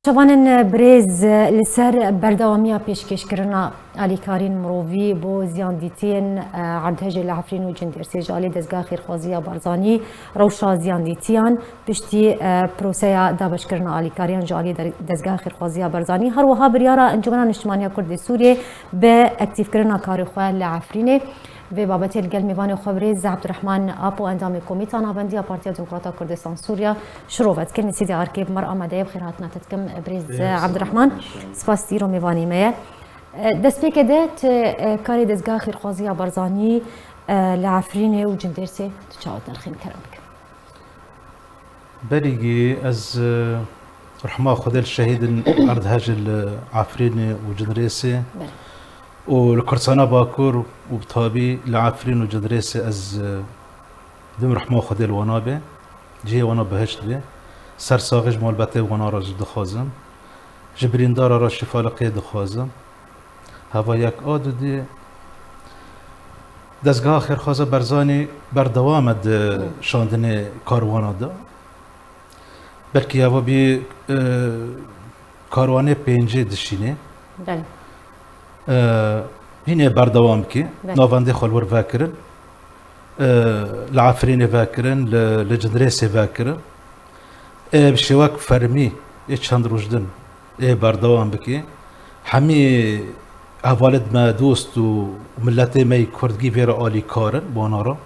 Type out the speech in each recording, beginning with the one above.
شوانن برز لسر بردوامیا پیشکشکرنا آلیکارین مروی بو زیاندیتین عردهج العفرین و جندرسی جالی دزگاه خیرخوازی بارزانی روشا زیاندیتیان پشتی پروسه دابشکرنا آلیکاریان جالی دزگاه خیرخوازی بارزانی هر وها بریارا انجمن اجتماعی کرد سوریه به اکتیف کرنا کارخواه العفرینه و بابت الگل میوان خبری عبدالرحمن آپو اندام کمیته نابندی پارتی دموکرات کردستان سوریا شروعت کردن سیدی ارکیب مر آماده بخیرات نتتکم برز عبدالرحمن سپاس دیرو میوانی میه دست پیک دت کاری دزگاه خیرخوازی بارزانی لعفرینه و جندرسه تشاوت نرخین کرمک بريجي از رحمة خدل الشهيد أرض هاج العفرين وجدريسي والكرسانة باكور وبطابي العفرين وجدريسي از دم رحمة خدل ونابه جي ونابه هشت بي سر ساغج مال باتي وانا راج دخازم جبرين دارا را شفالقية دخازم هوا يك آدو دي دزگاه خیرخوازه برزانی بردوام شاندن کاروانا دا بلکه هوا بی کاروانه پنجه دشینه بله هینه بردوام کی نوانده خلور فاکرن العفرین فاکرن لجدرس فاکرن بشواک فرمی چند روزدن بردوام بکی همی اولد ما دوست و ملت ما کردگی ویر آلی کارن بانارا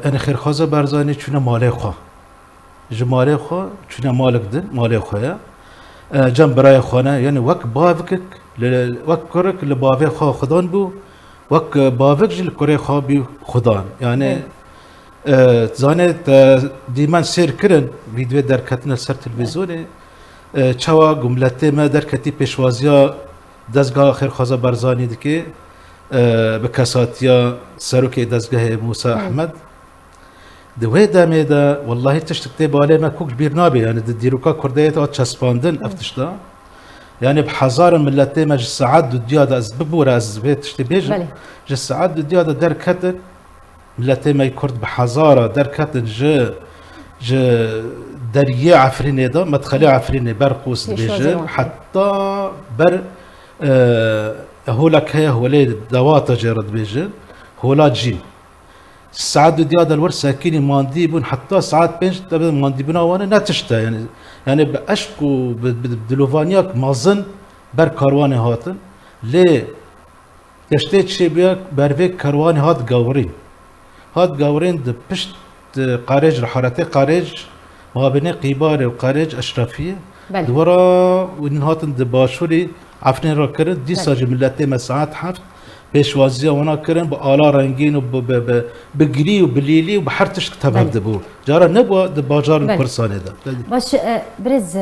ان خیرخوازه برزانی چونه ماله خواه جماله خواه چونه مالک دن ماله خواه جنب برای خانه یعنی وک باوکک وک کرک لباوه خواه خدان بو وک باوک جل کره خواه بی خدان یعنی زانه دیمان سیر کرن ویدیو در کتن سر تلویزیونه چوا گملت ما در کتی پیشوازیا دزگاه خیرخوازه برزانی دکی به کساتیا سروک دزگاه موسی احمد دوی دامه دا والله تشتكتي بالي ما كوك بير نابي يعني ديروكا كرديت او تشسباندن افتشتا يعني بحزار ملتي ما جس سعد ديادا از ببورا از بيت تشتي بيج جس سعد ديادا در كتن ملتي ما يكرد بحزارة در كتن ج دريه عفريني دا مدخلي عفريني برقوس بيج حتى بر هولك هي هولي دواتا جرد بيج هولا جي ساعات ديادا الور ساكيني مانديبون حتى ساعات بينش تبدا مانديبون وانا نتشتا يعني باشكو بدلوفانياك مازن بر كاروان هاتن لي تشتيت شي بياك برفيك كاروان هات غاورين د بشت قارج رحارتي قارج ما بين قيبار وقارج اشرفيه دورا وين هاتن د باشوري عفنين را كرن دي ساج ملتي مساعات حفت پیشوازی اونا کردن با آلا رنگین و بگری و بلیلی و بحرتش کتاب هفته بود جارا نبوا د باجار کرسانه دا باش برز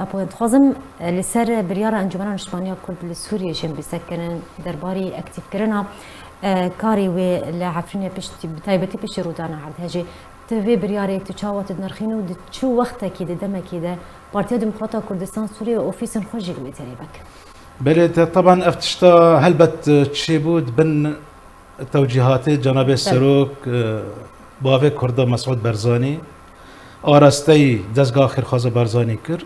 ابو خازم لسر بریار انجمن اجتماعی کرد لسوریه شم بسکنن درباری اکتیف کردن کاری و لعفرین پشتی تایبتی پیش رودان عرض هجی توی بریار اکتشاوات نرخین و چو وقت کیده دم کیده پارتی دموکرات کردستان سوریه اوفیسن خوشی گمیتری بک بله طبعا افتشتا هلبت تشيبود بن توجيهات جناب السروك باوي كردا مسعود برزاني آراستی دزگاه خیرخوازه برزانی کر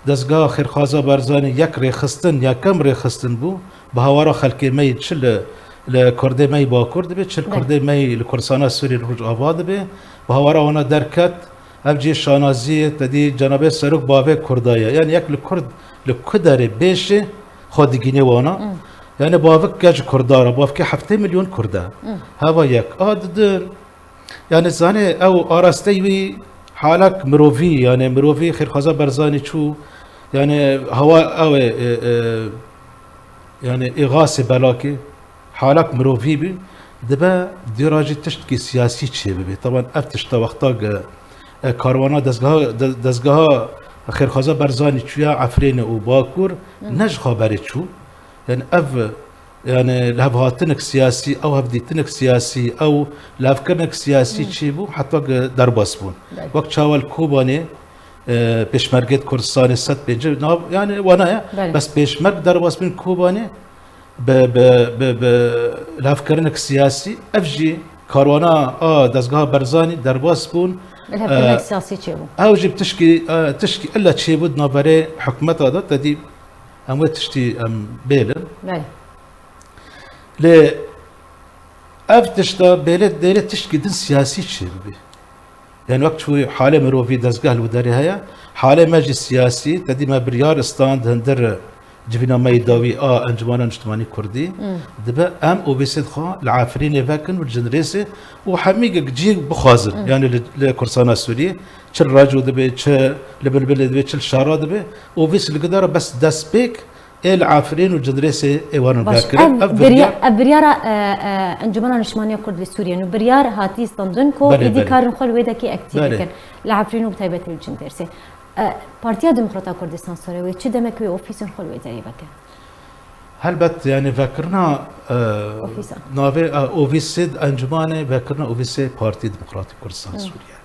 دزگاه خیرخوازه برزانی یک ریخستن یا کم ریخستن بو به هوارا خلقی می چل لکرده می با کرد بی چل کرده می لکرسانه سوری روج آباد بی به هوارا اونا درکت ابجی شانازی تدی جناب السروك باوي کردایه یعنی یک لکدر بیشه خودگینه وانا يعني بافك كاج كردارة بافك 7 مليون كردا هوا يك آددر يعني زاني او آراستيوي حالك مروفي يعني مروفي خيرخوازه برزاني شو يعني هوا او يعني إغاثة بلاكي حالك مروفي بي دبا دراجة تشتكي سياسي تشي بي طبعا افتشتا وقتا كاروانا دزگاه خیرخوازه برزانی چویا عفرین و باکور نج خبری چو يعني اف يعني لهفهاتنك سياسي او هفديتنك سياسي او لهفكرنك سياسي تشيبو حتى درباس بون وقت شاول كوباني بيشمرگت كردستان ست بينجر يعني وانا بس بيشمرگ درباس بين كوباني ب لهفكرنك سياسي افجي كاروانا دزگاه برزاني درباس بون الهبكة السياسي تشيبو او جيب تشكي الا تشيبود نابري حكومت هذا تدي هم تشتي بيلن باي ل اف تشتا بيلت ديلت تشكي دين سياسي تشيبي يعني وقت شوي حاله مروفي دزگاه الوداري هيا حاله مجلس سياسي تدي ما بريار استاند هندر جبنا ما يداوي انجمان اجتماعي كردي دبا او بيسد خا العافرين فاكن والجنريسي وحميق جي بخازن يعني لكرسانا السوري تش الراجو دبي تش لبلبل دبي تش الشارع دبي وبيس القدر بس داس بيك العافرين والجنريسي ايوان فاكن بريار انجمان اجتماعي كرد لسوريا انه بريار هاتي استندنكو ايدي كارن خل ويدكي اكتيف العافرين وبتايبه الجنريسي بارتيا ديمقراطية كردستان سوريا چه دمك وي اوفيسن خلوي داري بك هل بت يعني فكرنا اوفيسا نافي اوفيسيد انجمانه فكرنا اوفيسي بارتي ديمقراطي كردستان سوريا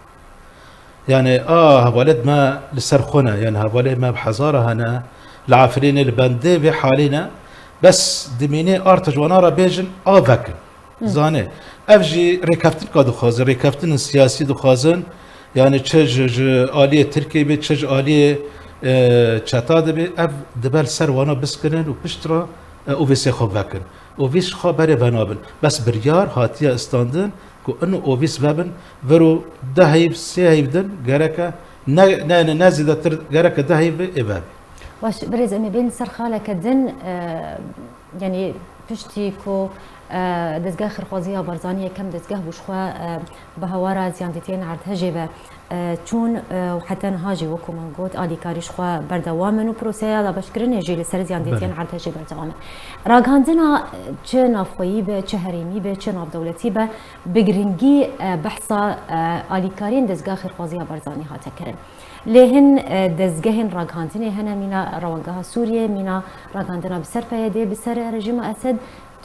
يعني ولد ما لسرخونه يعني ولد ما بحزاره هنا العافرين البندي بحالنا بس دميني ارتج ونارا بيجن فكر زانه افجي ريكافتن كادو خازن ريكافتن السياسي دو خازن يعني تشج آلية تركيا بي تشج آلية چتا دبي اف دبل سر وانا بسكنن وبشترا اوفيسي خو فاكن اوفيس خو بري فنابل بس بريار هاتيا استاندن كو انه اوفيس بابن فرو دهيب سيهيبدن غركا نازدتر غركا دهيب اباب واش بريز امي بين سر خالك دن يعني پشتی کو دزگاه خرخوازی برزانی کم دزگاه بوشخوا بهوارا زیاندتین عرض هجبه چون حتی هاجی وکو من گوت آلی کاریش خوا بردوامن و پروسه لا بشکرین جیل سر زیاندتین عرض هجبه بردوامن راگاندنا چه نافخویی به چه هریمی به چه ناف دولتی به بگرینگی بحثا آلی کارین دزگاه خرخوازی برزانی ها تکرن لهن دزگهن راگاندنه هنه مینا روانگاه سوریه مینا راگاندنا بسر پیاده بسر رژیم اسد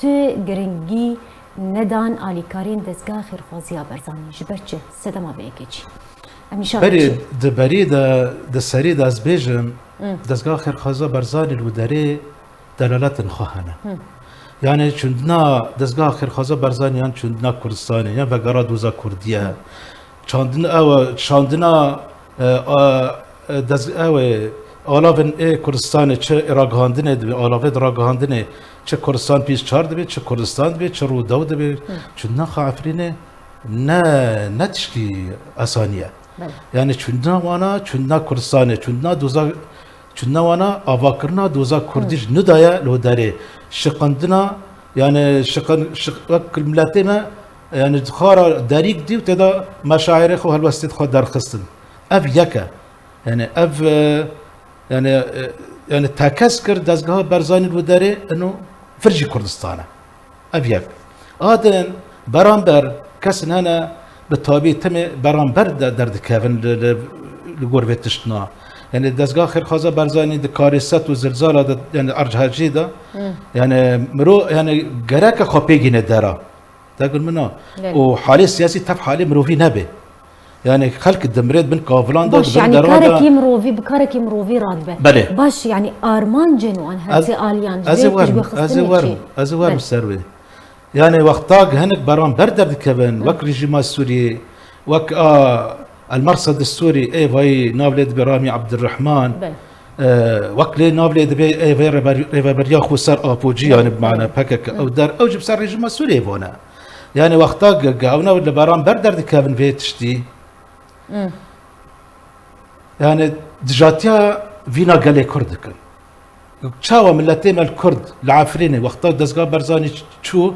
تو گرنگی ندان آلیکارین دزگاه خیرخوازی برزانی جبرچه سدما بیگیچی بری دبری د سری د از بیجم دزگاه خیرخوازی برزانی الوداره دلالت خواهنه يعني چندنا دزگاه خیرخوازی برزانی یان چندنا کردستانی یان وگرا دوزا کردیه چندنا دز آلاون کردستان چه راگهاندنه دبی آلاوه راگهاندنه چه کردستان پیش چار دبی چه کردستان دبی چه روداو دبی چندنا خافرینه نه تشکی اسانیه يعني چندنا وانا چندنا کردستانه چندنا وانا آواکرنا دوزا کردیش ندایا لو داره شقندنا يعني شق ملتنا يعني خارا داريك دي وتدا مشاعر خو هالوستيد خو درخستن اف يكا يعني اف يعني تاكسكر دزگاه برزاني الوداري انه فرجي كردستان اف يك ادن برامبر كسن هنا بالطبيعي تم برامبر درد كافن لغورفتشنا يعني دزگاه خیرخوازی برزانی د کاریست و زلزال يعني ارجحاجی دا يعني مرو يعني گرک خپیگی نداره تقول منه وحالي السياسي تف حالي مروفي نبي يعني خلق الدمريد بن كافلان باش يعني كاركي مروفي بكاركي مروفي راتبه بله باش يعني ارمان جنوان هاتي اليان ازوار مسروي يعني وقتاق هنك برام بردر كبن وك ريجيم السوري وك المرصد السوري اي فاي نابلد برامي عبد الرحمن وكلي نابلد بي اي فاي ريفابريا خوسر ابوجي يعني بمعنى بكك او دار او جب سر ريجيم السوري فونا يعني وقتاق قاونا ولا برام بردر كبن فيتشتي يعني دجاتيا فينا قالي كردكن تشاوى ملتين الكرد العافريني وقتاق دزقا برزاني شو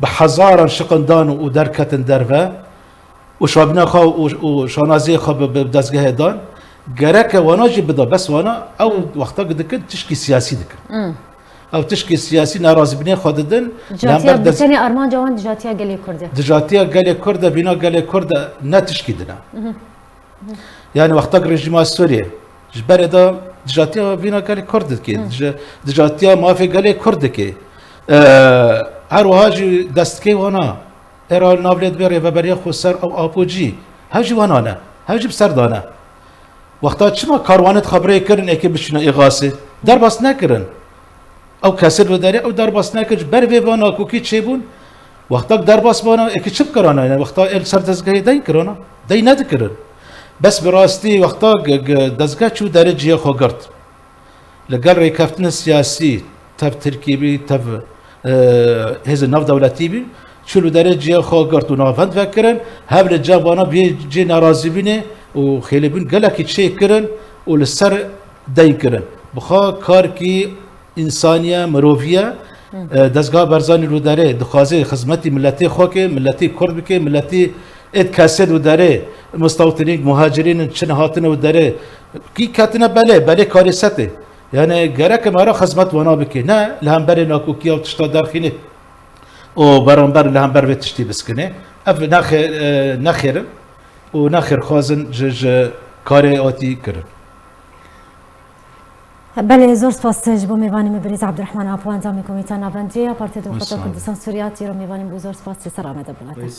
بحزارا شقندان ودركة درفا وشابنا خا وشانازي خا بدزقا هدان قرك وناجي بدا بس وانا او وقتاق دكن تشكي سياسي دكن او تشكي سياسي ناراضي بني خاددن دجاتيا بتاني ارمان جوان دجاتيا قالي كرده دجاتيا قالي كرده بنا قالي كرده نا تشكي دنا يعني وقتاق ريجيم السوري جبر دا دجاتيا فينا قالي كرد كي دجاتيا ما في قالي كرد كي هر وهاجي دستكي وانا ارا نابلد بير ريفابريا خوسر او ابوجي هاجي وانا انا هاجي بسردانا وقتا شما كاروانت خبري كرن اكي بشنا اغاثه در باس نكرن او كسر وداري او در باس نكج بر في وانا كوكي تشيبون وقتا درباس بانا اکی چپ کرانا یعنی وقتا ال سر دزگاهی دین کرانا دی ندکرن بس براستی وقتا دزگاه چو درجه خو گرد لقال ريكافتنا السياسي تف تركيبي تف هذا النف دولتي بي شلو درجة خو قرتو نافند فكرن هبل الجابانا بيجي نارازي بينه وخيلبين قالك شيء كرن وللسر داي كرن بخا كاركي إنسانية مروفية دزگاه برزاني رو داره دخوازي خدمتي ملتي خوكي ملتي كردكي ملتي اد كاسد و داره مستوطنين مهاجرين شنهاتن و داره كي كاتنا بله كارثته يعني جرك مرة خدمت وانا بكي نا لهمبر ناكوكي او تشتا داخلي او برانبر لهمبر بتشتي بسكنه اف نخير ونخير خازن جج كاري اوتي كرن بله زور سپاس جبو میوانیم بریز عبدالرحمن اپو انجام کمیته ناوندی پارتی دموکرات کردستان سوریه رو میوانیم بزرگ سپاس سر آمده بودید